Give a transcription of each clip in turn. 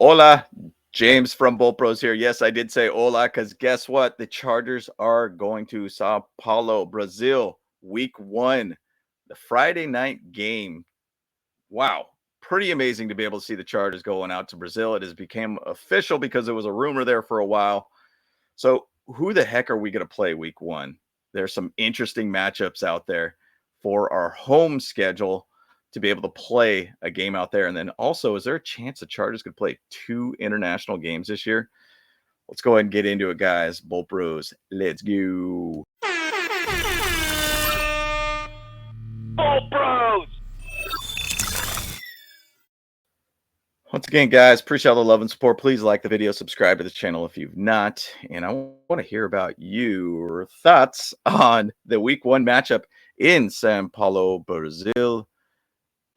Hola, James from Bolt Bros here. Yes, I did say hola because guess what? The Chargers are going to Sao Paulo, Brazil, week one, the Friday night game. Wow, pretty amazing to be able to see the Chargers going out to Brazil. It has become official because it was a rumor there for a while. So, who the heck are we going to play week one? There's some interesting matchups out there for our home schedule to be able to play a game out there. And then also, is there a chance the Chargers could play two international games this year? Let's go ahead and get into it, guys. Bolt Bros, let's go. Bolt Bros! Once again, guys, appreciate all the love and support. Please like the video, subscribe to the channel if you've not. And I want to hear about your thoughts on the week one matchup in São Paulo, Brazil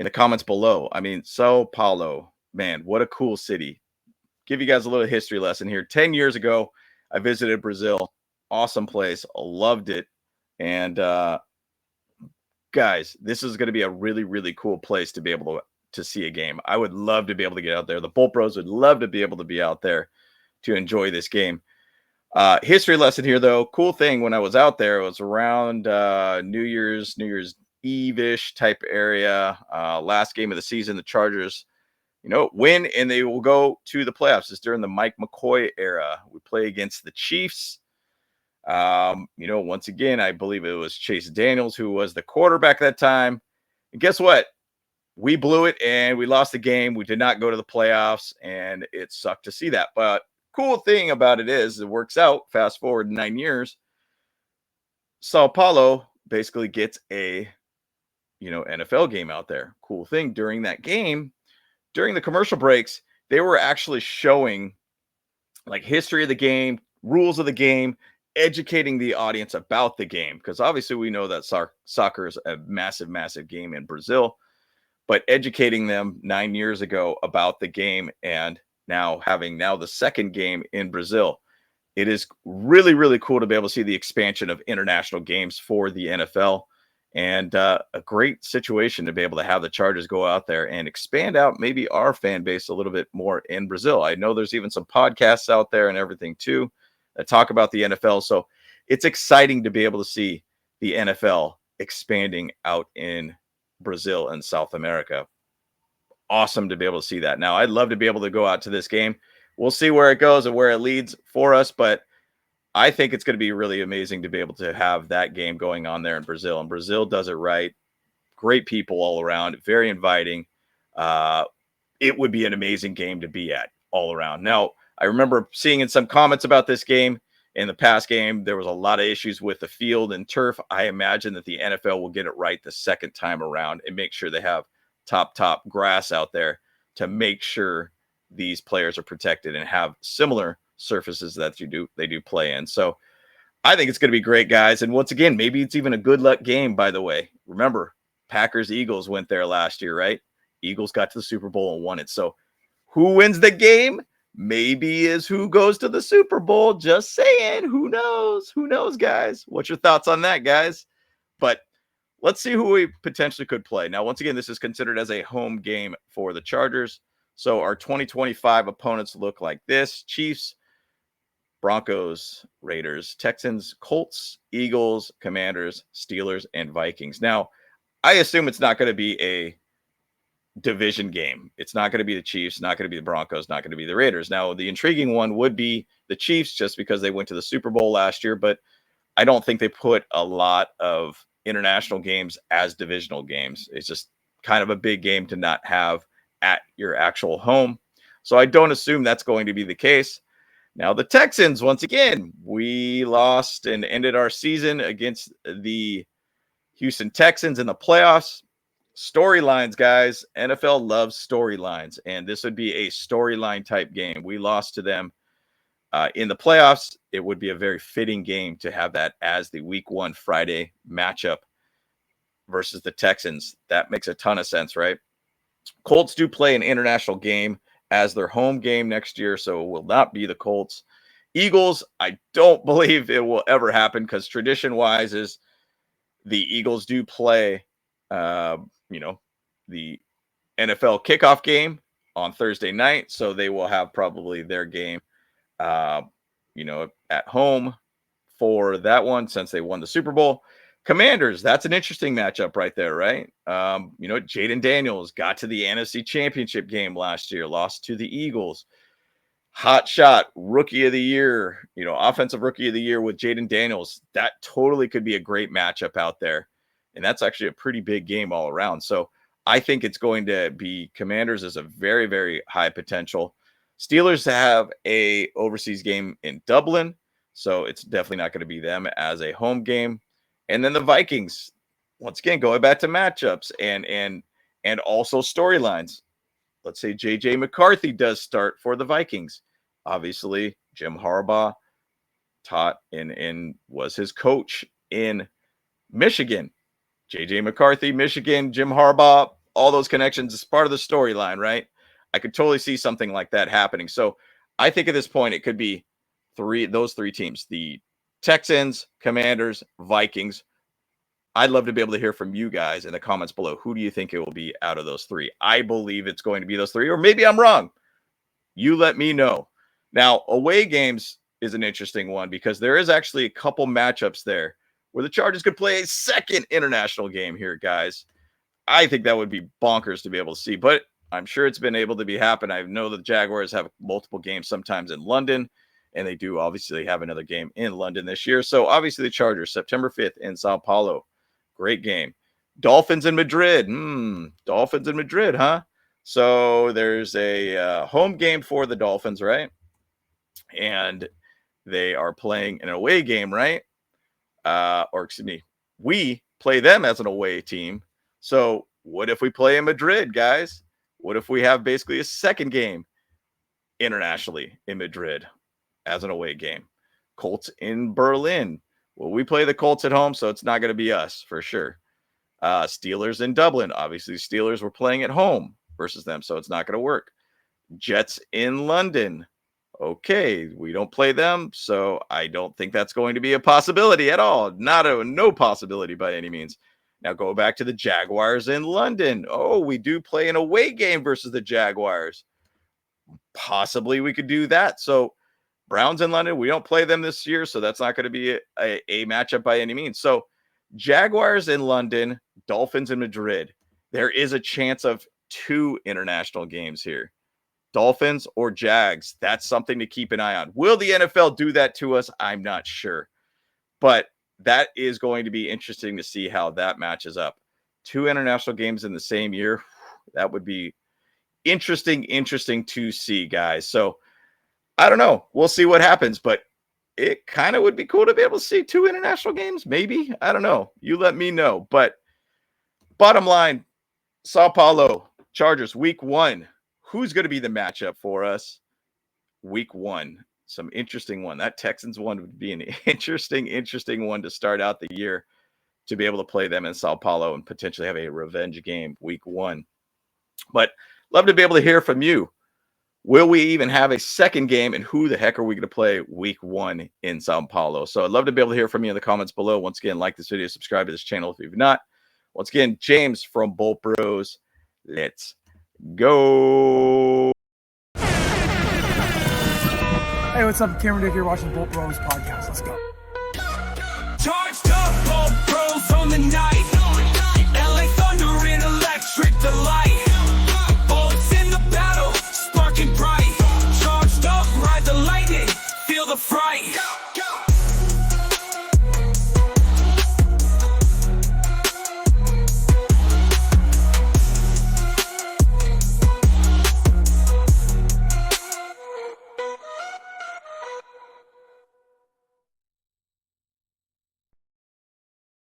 in the comments below. I mean, Sao Paulo, man, what a cool city. Give you guys a little history lesson here. 10 years ago, I visited Brazil. Awesome place. Loved it. And guys, this is going to be a really, really cool place to be able to see a game. I would love to be able to get out there. The Bolt Bros would love to be able to be out there to enjoy this game. History lesson here, though. Cool thing when I was out there, it was around New Year's Eve-ish type area. Last game of the season, the Chargers, win, and they will go to the playoffs. It's during the Mike McCoy era. We play against the Chiefs. Once again, I believe it was Chase Daniels who was the quarterback at that time. And guess what? We blew it and we lost the game. We did not go to the playoffs, and it sucked to see that. But cool thing about it is it works out. Fast forward 9 years, Sao Paulo basically gets a NFL game out there. Cool thing during that game, during the commercial breaks, they were actually showing like history of the game, rules of the game, educating the audience about the game, because obviously we know that soccer is a massive, massive game in Brazil. But educating them 9 years ago about the game, and now having the second game in Brazil, it is really, really cool to be able to see the expansion of international games for the NFL, and a great situation to be able to have the Chargers go out there and expand out maybe our fan base a little bit more in Brazil. I know there's even some podcasts out there and everything too that talk about the NFL. So it's exciting to be able to see the NFL expanding out in Brazil and South America. Awesome to be able to see that. Now, I'd love to be able to go out to this game. We'll see where it goes and where it leads for us, but I think it's going to be really amazing to be able to have that game going on there in Brazil. And Brazil does it right. Great people all around, very inviting. It would be an amazing game to be at all around. Now, I remember seeing in some comments about this game, in the past game, there was a lot of issues with the field and turf. I imagine that the NFL will get it right the second time around and make sure they have top grass out there to make sure these players are protected and have similar surfaces that they do play in. So I think it's going to be great, guys. And once again, maybe it's even a good luck game, by the way. Remember, Packers-Eagles went there last year, right? Eagles got to the Super Bowl and won it. So who wins the game? Maybe is who goes to the Super Bowl. Just saying. Who knows? Who knows, guys? What's your thoughts on that, guys? But let's see who we potentially could play. Now, once again, this is considered as a home game for the Chargers. So our 2025 opponents look like this: Chiefs, Broncos, Raiders, Texans, Colts, Eagles, Commanders, Steelers, and Vikings. Now, I assume it's not going to be a division game. It's not going to be the Chiefs, not going to be the Broncos, not going to be the Raiders. Now, the intriguing one would be the Chiefs, just because they went to the Super Bowl last year, but I don't think they put a lot of international games as divisional games. It's just kind of a big game to not have at your actual home. So I don't assume that's going to be the case. Now, the Texans, once again, we lost and ended our season against the Houston Texans in the playoffs. Storylines, guys. NFL loves storylines, and this would be a storyline type game. We lost to them in the playoffs. It would be a very fitting game to have that as the week one Friday matchup versus the Texans. That makes a ton of sense, right? Colts do play an international game as their home game next year, so it will not be the Colts. Eagles, I don't believe it will ever happen, because tradition-wise is the Eagles do play the NFL kickoff game on Thursday night, so they will have probably their game, at home for that one since they won the Super Bowl. Commanders, that's an interesting matchup right there, right? Jaden Daniels got to the NFC Championship game last year, lost to the Eagles. Hot shot, rookie of the year, offensive rookie of the year with Jaden Daniels. That totally could be a great matchup out there. And that's actually a pretty big game all around. So I think it's going to be Commanders as a very, very high potential. Steelers have a overseas game in Dublin, so it's definitely not going to be them as a home game. And then the Vikings, once again, going back to matchups and also storylines. Let's say J.J. McCarthy does start for the Vikings. Obviously, Jim Harbaugh taught and was his coach in Michigan. J.J. McCarthy, Michigan, Jim Harbaugh, all those connections is part of the storyline, right? I could totally see something like that happening. So I think at this point, it could be those three teams, the Texans, Commanders, Vikings. I'd love to be able to hear from you guys in the comments below. Who do you think it will be out of those three? I believe it's going to be those three, or maybe I'm wrong. You let me know. Now, away games is an interesting one because there is actually a couple matchups there where the Chargers could play a second international game here, guys. I think that would be bonkers to be able to see, but I'm sure it's been able to be happen. I know the Jaguars have multiple games sometimes in London, and they do obviously have another game in London this year. So obviously the Chargers, September 5th in São Paulo. Great game. Dolphins in Madrid. Dolphins in Madrid, huh? So there's a home game for the Dolphins, right? And they are playing an away game, right? We play them as an away team. So what if we play in Madrid, guys? What if we have basically a second game internationally in Madrid as an away game? Colts in Berlin. Well, we play the Colts at home, so it's not going to be us for sure. Steelers in Dublin. Obviously, Steelers were playing at home versus them, so it's not going to work. Jets in London. Okay, we don't play them, so I don't think that's going to be a possibility at all. No possibility by any means. Now go back to the Jaguars in London. Oh, we do play an away game versus the Jaguars. Possibly we could do that. So Browns in London, we don't play them this year, so that's not going to be a matchup by any means. So Jaguars in London, Dolphins in Madrid. There is a chance of 2 international games here. Dolphins or Jags. That's something to keep an eye on. Will the NFL do that to us? I'm not sure. But that is going to be interesting to see how that matches up. 2 international games in the same year. That would be interesting to see, guys. So I don't know. We'll see what happens, but it kind of would be cool to be able to see 2 international games, maybe. I don't know. You let me know. But bottom line, São Paulo Chargers, week 1. Who's going to be the matchup for us? Week 1. Some interesting one. That Texans one would be an interesting one to start out the year, to be able to play them in São Paulo and potentially have a revenge game week 1. But love to be able to hear from you. Will we even have a second game, and who the heck are we going to play week 1 in São Paulo? So I'd love to be able to hear from you in the comments below. Once again, like this video, subscribe to this channel if you've not. Once again, James from Bolt Bros. Let's go. Hey, what's up? Cameron Dick here watching Bolt Bros podcast. Let's go. Charged up, Bolt Bros on the night.